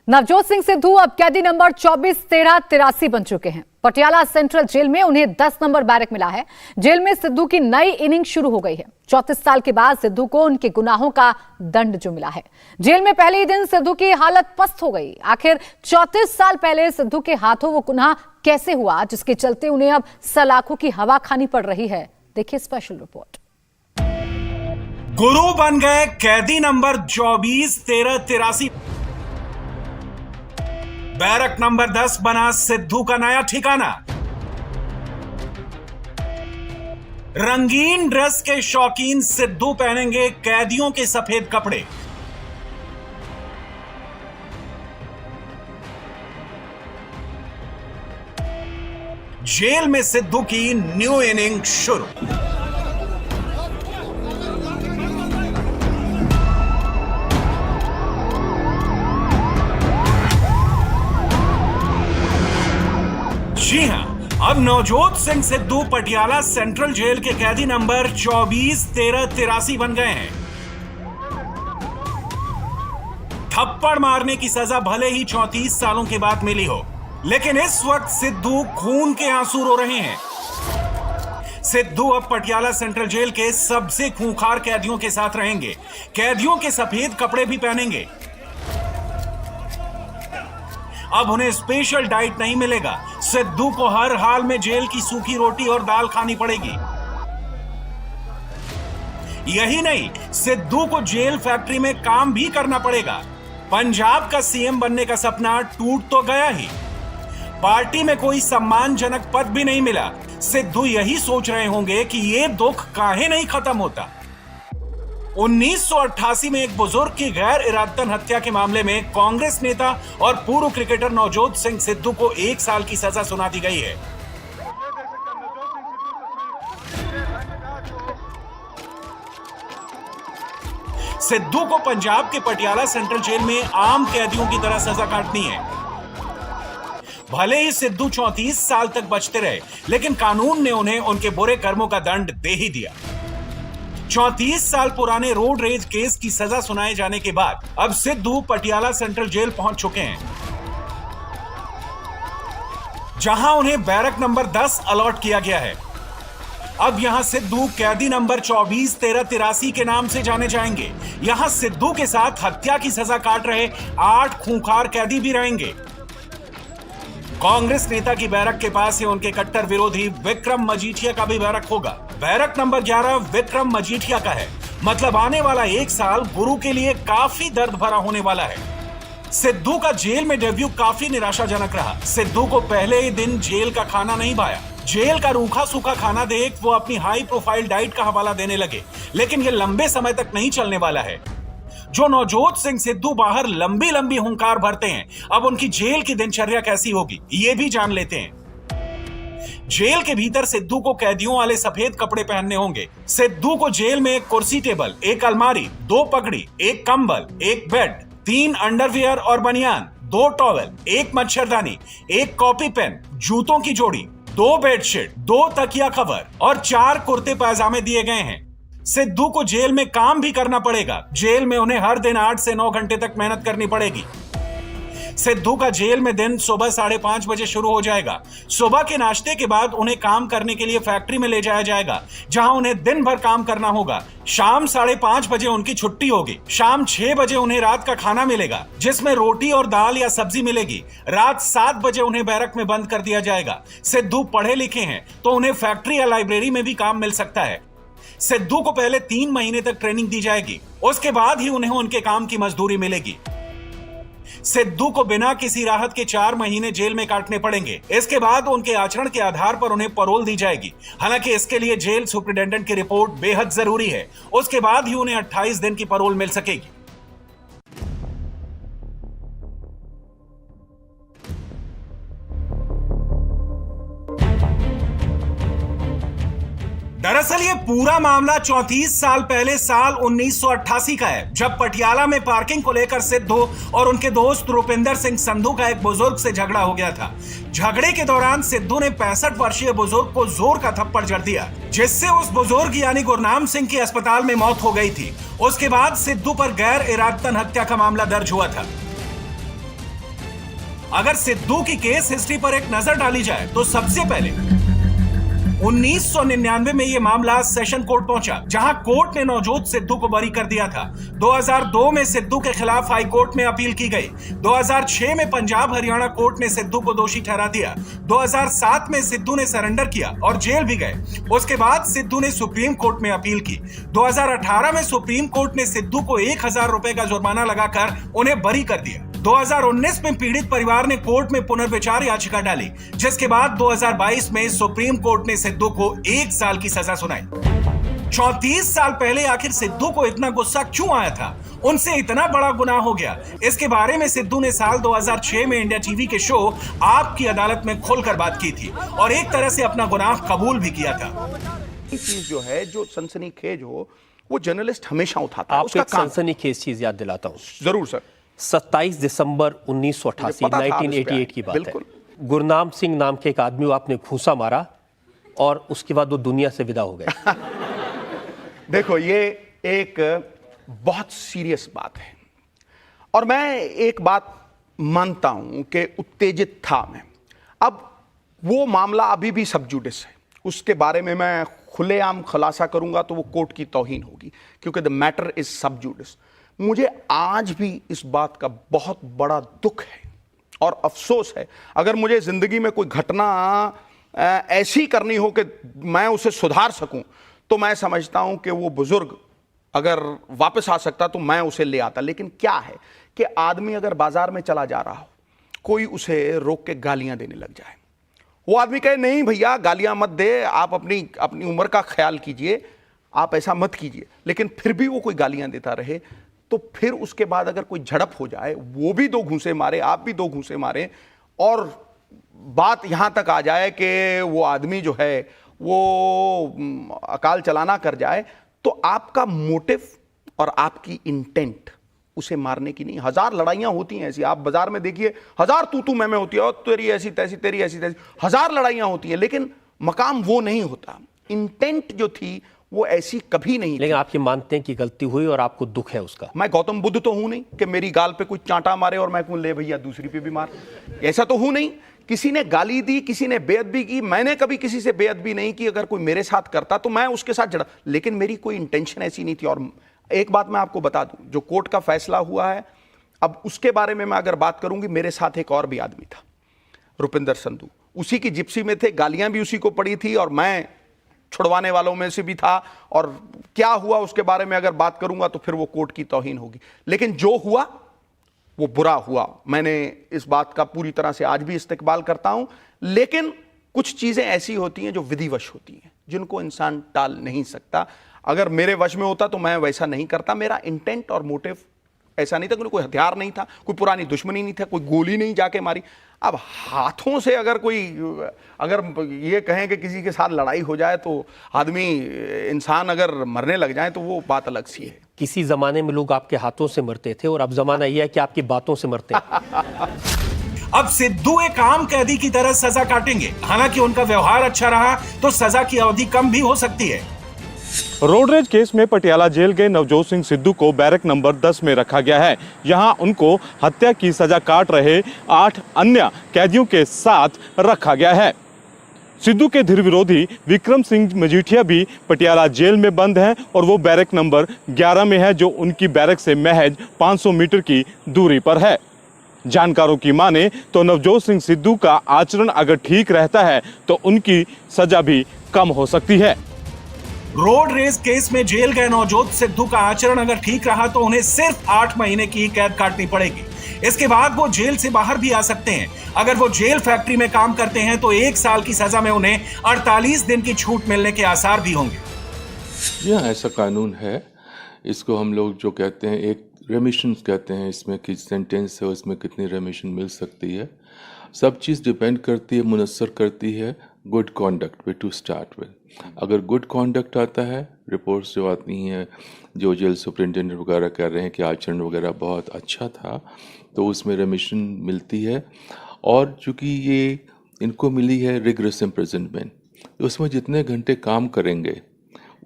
नवजोत सिंह सिद्धू अब कैदी नंबर 241383 बन चुके हैं। पटियाला सेंट्रल जेल में उन्हें 10 नंबर बैरक मिला है। जेल में सिद्धू की नई इनिंग शुरू हो गई है। 34 साल के बाद सिद्धू को उनके गुनाहों का दंड जो मिला है। जेल में पहले ही दिन सिद्धू की हालत पस्त हो गई। आखिर 34 साल पहले सिद्धू के हाथों वो गुनाह कैसे हुआ जिसके चलते उन्हें अब सलाखों की हवा खानी पड़ रही है। देखिए स्पेशल रिपोर्ट। गुरु बन गए कैदी नंबर 241383। बैरक नंबर 10 बना सिद्धू का नया ठिकाना। रंगीन ड्रेस के शौकीन सिद्धू पहनेंगे कैदियों के सफेद कपड़े। जेल में सिद्धू की न्यू इनिंग शुरू। जी हां, अब नवजोत सिंह सिद्धू पटियाला सेंट्रल जेल के कैदी नंबर 241383 बन गए हैं। थप्पड़ मारने की सजा भले ही 34 सालों के बाद मिली हो, लेकिन इस वक्त सिद्धू खून के आंसू रो रहे हैं। सिद्धू अब पटियाला सेंट्रल जेल के सबसे खूंखार कैदियों के साथ रहेंगे। कैदियों के सफेद कपड़े भी पहनेंगे। अब उन्हें स्पेशल डाइट नहीं मिलेगा। सिद्धू को हर हाल में जेल की सूखी रोटी और दाल खानी पड़ेगी। यही नहीं, सिद्धू को जेल फैक्ट्री में काम भी करना पड़ेगा। पंजाब का सीएम बनने का सपना टूट तो गया ही, पार्टी में कोई सम्मानजनक पद भी नहीं मिला। सिद्धू यही सोच रहे होंगे कि ये दुख काहे नहीं खत्म होता। 1988 में एक बुजुर्ग की गैर इरादतन हत्या के मामले में कांग्रेस नेता और पूर्व क्रिकेटर नवजोत सिंह सिद्धू को 1 साल की सजा सुना दी गई है। सिद्धू को पंजाब के पटियाला सेंट्रल जेल में आम कैदियों की तरह सजा काटनी है। भले ही सिद्धू 34 साल तक बचते रहे, लेकिन कानून ने उन्हें उनके बुरे कर्मों का दंड दे ही दिया। 34 साल पुराने रोड रेज केस की सजा सुनाए जाने के बाद अब सिद्धू पटियाला सेंट्रल जेल पहुंच चुके हैं, जहां उन्हें बैरक नंबर 10 अलॉट किया गया है। अब यहां सिद्धू कैदी नंबर 241383 के नाम से जाने जाएंगे। यहां सिद्धू के साथ हत्या की सजा काट रहे 8 खूंखार कैदी भी रहेंगे। कांग्रेस नेता की बैरक के पास ही उनके कट्टर विरोधी विक्रम मजीठिया का भी बैरक होगा। बैरक नंबर 11 विक्रम मजीठिया का है। मतलब आने वाला 1 साल गुरु के लिए काफी दर्द भरा होने वाला है। सिद्धू का जेल में डेब्यू काफी निराशाजनक रहा। सिद्धू को पहले ही दिन जेल का खाना नहीं भाया। जेल का रूखा सूखा खाना देख वो अपनी हाई प्रोफाइल डाइट का हवाला देने लगे, लेकिन ये लंबे समय तक नहीं चलने वाला है। जो नवजोत सिंह सिद्धू बाहर लंबी लंबी हुंकार भरते हैं, अब उनकी जेल की दिनचर्या कैसी होगी ये भी जान लेते हैं। जेल के भीतर सिद्धू को कैदियों वाले सफेद कपड़े पहनने होंगे। सिद्धू को जेल में एक कुर्सी टेबल, एक अलमारी, 2 पगड़ी, एक कंबल, एक बेड, 3 अंडरवियर और बनियान, 2 टॉवेल, एक मच्छरदानी, एक कॉपी पेन, जूतों की जोड़ी, 2 बेडशीट, 2 तकिया कवर और 4 कुर्ते पैजामे दिए गए हैं। सिद्धू को जेल में काम भी करना पड़ेगा। जेल में उन्हें हर दिन 8 से 9 घंटे तक मेहनत करनी पड़ेगी। सिद्धू का जेल में दिन सुबह 5:30 बजे शुरू हो जाएगा। सुबह के नाश्ते के बाद उन्हें काम करने के लिए फैक्ट्री में ले जाया जाएगा, जहां उन्हें दिन भर काम करना होगा। शाम 5:30 बजे उनकी छुट्टी होगी। शाम 6 बजे उन्हें रात का खाना मिलेगा, जिसमें रोटी और दाल या सब्जी मिलेगी। रात 7 बजे उन्हें बैरक में बंद कर दिया जाएगा। सिद्धू पढ़े लिखे हैं तो उन्हें फैक्ट्री या लाइब्रेरी में भी काम मिल सकता है। सिद्धू को पहले 3 महीने तक ट्रेनिंग दी जाएगी, उसके बाद ही उन्हें उनके काम की मजदूरी मिलेगी। सिद्धू को बिना किसी राहत के 4 महीने जेल में काटने पड़ेंगे। इसके बाद उनके आचरण के आधार पर उन्हें पैरोल दी जाएगी। हालांकि इसके लिए जेल सुपरिटेंडेंट की रिपोर्ट बेहद जरूरी है। उसके बाद ही उन्हें 28 दिन की पैरोल मिल सकेगी। दरअसल ये पूरा मामला 34 साल पहले साल 1988 का है, जब पटियाला में पार्किंग को लेकर सिद्धू और उनके दोस्त रुपिंदर सिंह संधू का एक बुजुर्ग से झगड़ा हो गया था। झगड़े के दौरान सिद्धू ने 65 वर्षीय बुजुर्ग को जोर का थप्पड़ जड़ दिया, जिससे उस बुजुर्ग यानी गुरनाम सिंह की अस्पताल में मौत हो गई थी। उसके बाद सिद्धू पर गैर इरादतन हत्या का मामला दर्ज हुआ था। अगर सिद्धू की केस हिस्ट्री पर एक नजर डाली जाए तो सबसे पहले 1999 में यह मामला सेशन कोर्ट पहुंचा, जहां कोर्ट ने नवजोत सिद्धू को बरी कर दिया था। 2002 में सिद्धू के खिलाफ हाई कोर्ट में अपील की गई। 2006 में पंजाब हरियाणा कोर्ट ने सिद्धू को दोषी ठहरा दिया। 2007 में सिद्धू ने सरेंडर किया और जेल भी गए। उसके बाद सिद्धू ने सुप्रीम कोर्ट में अपील की। 2018 में सुप्रीम कोर्ट ने सिद्धू को 1000 रुपए का जुर्माना लगाकर उन्हें बरी कर दिया। 2019 में पीड़ित परिवार ने कोर्ट में पुनर्विचार याचिका डाली, जिसके बाद 2022 में सुप्रीम कोर्ट ने सिद्धू को 1 साल की सजा सुनाई। 34 साल पहले आखिर सिद्धू को इतना गुस्सा क्यों आया था? उनसे इतना बड़ा गुनाह हो गया। इसके बारे में सिद्धू ने साल 2006 में इंडिया टीवी के शो आपकी अदालत में खुलकर बात की थी और एक तरह से अपना गुनाह कबूल भी किया था। ये चीज जो है, जो सनसनीखेज हो, वो जर्नलिस्ट हमेशा उठाता है। आपको एक सनसनीखेज चीज याद दिलाता हूँ। जरूर सर। 27 दिसंबर 1988 1988 की बात है। गुरनाम सिंह नाम के एक आदमी को आपने घूंसा मारा और उसके बाद वो दुनिया से विदा हो गए। देखो, ये एक बहुत सीरियस बात है और मैं एक बात मानता हूं कि उत्तेजित था मैं। अब वो मामला अभी भी सब जुडिस है, उसके बारे में मैं खुलेआम खुलासा करूंगा तो वो कोर्ट की तौहीन होगी, क्योंकि द मैटर इज सब जुडिस। मुझे आज भी इस बात का बहुत बड़ा दुख है और अफसोस है। अगर मुझे जिंदगी में कोई घटना ऐसी करनी हो कि मैं उसे सुधार सकूं, तो मैं समझता हूं कि वो बुजुर्ग अगर वापस आ सकता तो मैं उसे ले आता। लेकिन क्या है कि आदमी अगर बाजार में चला जा रहा हो, कोई उसे रोक के गालियां देने लग जाए, वो आदमी कहे नहीं भैया गालियां मत दे, आप अपनी उम्र का ख्याल कीजिए, आप ऐसा मत कीजिए, लेकिन फिर भी वो कोई गालियां देता रहे, तो फिर उसके बाद अगर कोई झड़प हो जाए, वो भी 2 घूंसे मारे, आप भी 2 घूंसे मारे, और बात यहां तक आ जाए कि वो आदमी जो है वो अकाल चलाना कर जाए, तो आपका मोटिव और आपकी इंटेंट उसे मारने की नहीं। 1000 लड़ाइयां होती हैं ऐसी, आप बाजार में देखिए 1000 तू मैं होती है, और तेरी ऐसी तैसी, तेरी ऐसी तैसी, 1000 लड़ाइयां होती हैं, लेकिन मकाम वो नहीं होता। इंटेंट जो थी वो ऐसी कभी नहीं। लेकिन आप ये मानते हैं कि गलती हुई और आपको दुख है उसका? मैं गौतम बुद्ध तो हूं नहीं कि मेरी गाल पे कुछ चांटा मारे और मैं कहूं ले भैया दूसरी पे भी मार, ऐसा तो हूं नहीं। किसी ने गाली दी, किसी ने बेअदबी की, मैंने कभी किसी से बेअदबी नहीं की। अगर कोई मेरे साथ करता तो मैं उसके साथ जड़ा, लेकिन मेरी कोई इंटेंशन ऐसी नहीं थी। और एक बात मैं आपको बता दूं, जो कोर्ट का फैसला हुआ है, अब उसके बारे में मैं अगर बात करूंगी, मेरे साथ एक और भी आदमी था, रुपिंदर संधू, उसी की जिप्सी में थे, गालियां भी उसी को पड़ी थी और मैं छुड़वाने वालों में से भी था। और क्या हुआ उसके बारे में अगर बात करूंगा तो फिर वो कोर्ट की तौहीन होगी। लेकिन जो हुआ वो बुरा हुआ, मैंने इस बात का पूरी तरह से आज भी इस्तेकबाल करता हूं। लेकिन कुछ चीजें ऐसी होती हैं जो विधिवश होती हैं, जिनको इंसान टाल नहीं सकता। अगर मेरे वश में होता तो मैं वैसा नहीं करता। मेरा इंटेंट और मोटिव ऐसा नहीं था, कोई हथियार नहीं था, कोई पुरानी दुश्मनी नहीं था, कोई गोली नहीं जाके मारी। अब हाथों से अगर ये कहें कि किसी के साथ लड़ाई हो जाए तो आदमी, इंसान अगर मरने लग जाए तो वो बात अलग सी है। किसी जमाने में लोग आपके हाथों से मरते थे और अब जमाना यह है कि आपकी बातों से मरते हैं। अब सिद्धू एक आम कैदी की तरह सजा काटेंगे। हालांकि उनका व्यवहार अच्छा रहा तो सजा की अवधि कम भी हो सकती है। रोडरेज केस में पटियाला जेल गए नवजोत सिंह सिद्धू को बैरक नंबर 10 में रखा गया है। यहां उनको हत्या की सजा काट रहे 8 अन्य कैदियों के साथ रखा गया है। सिद्धू के धीर विरोधी विक्रम सिंह मजीठिया भी पटियाला जेल में बंद हैं और वो बैरक नंबर 11 में है, जो उनकी बैरक से महज 500 मीटर की दूरी पर है। जानकारों की माने तो नवजोत सिंह सिद्धू का आचरण अगर ठीक रहता है तो उनकी सजा भी कम हो सकती है। रोड रेस केस में जेल गए नवजोत सिद्धू का आचरण अगर ठीक रहा तो उन्हें सिर्फ 8 महीने की कैद काटनी पड़ेगी। इसके बाद वो जेल से बाहर भी आ सकते हैं। अगर वो जेल फैक्ट्री में काम करते हैं तो 1 साल की सजा में उन्हें 48 दिन की छूट मिलने के आसार भी होंगे। यह ऐसा कानून है, इसको हम लोग जो कहते हैं एक रेमिशन कहते हैं। इसमें कि सेंटेंस है उसमें कितनी रेमिशन मिल सकती है, सब चीज़ डिपेंड करती है, मुनस्सर करती है गुड कॉन्डक्ट पे टू स्टार्ट विद। अगर गुड कॉन्डक्ट आता है, रिपोर्ट्स जो आती हैं, जो जेल सुपरिटेंडेंट वगैरह कह रहे हैं कि आचरण वगैरह बहुत अच्छा था, तो उसमें रेमिशन मिलती है। और चूँकि ये इनको मिली है रिगरस इम्प्रिजनमेंट, उसमें जितने घंटे काम करेंगे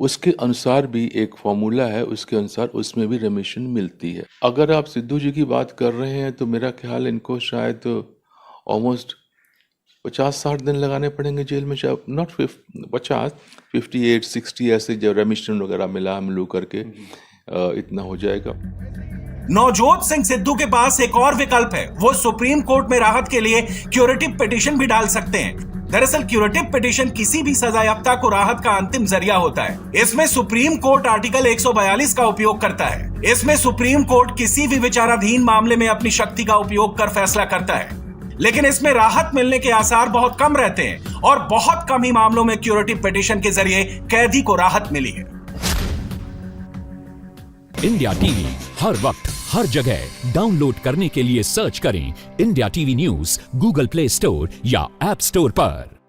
उसके अनुसार भी एक फॉर्मूला है, उसके अनुसार उसमें भी रेमिशन मिलती है। अगर आप सिद्धू जी की बात कर रहे हैं तो मेरा ख्याल इनको शायद ऑलमोस्ट 50-60 दिन लगाने पड़ेंगे जेल में, शायद नॉट 50, 58, 60 ऐसे जब रेमिशन वगैरह मिला हम लोग करके इतना हो जाएगा। नवजोत सिंह सिद्धू के पास एक और विकल्प है, वो सुप्रीम कोर्ट में राहत के लिए क्यूरेटिव पिटीशन भी डाल सकते हैं। दरअसल क्यूरेटिव पिटीशन किसी भी सजायाफ्ता को राहत का अंतिम जरिया होता है। इसमें सुप्रीम कोर्ट आर्टिकल 142 का उपयोग करता है। इसमें सुप्रीम कोर्ट किसी भी विचाराधीन मामले में अपनी शक्ति का उपयोग कर फैसला करता है, लेकिन इसमें राहत मिलने के आसार बहुत कम रहते हैं और बहुत कम ही मामलों में क्यूरेटिव पिटीशन के जरिए कैदी को राहत मिली है। इंडिया टीवी हर वक्त हर जगह डाउनलोड करने के लिए सर्च करें India TV news Google play store या ऐप स्टोर पर।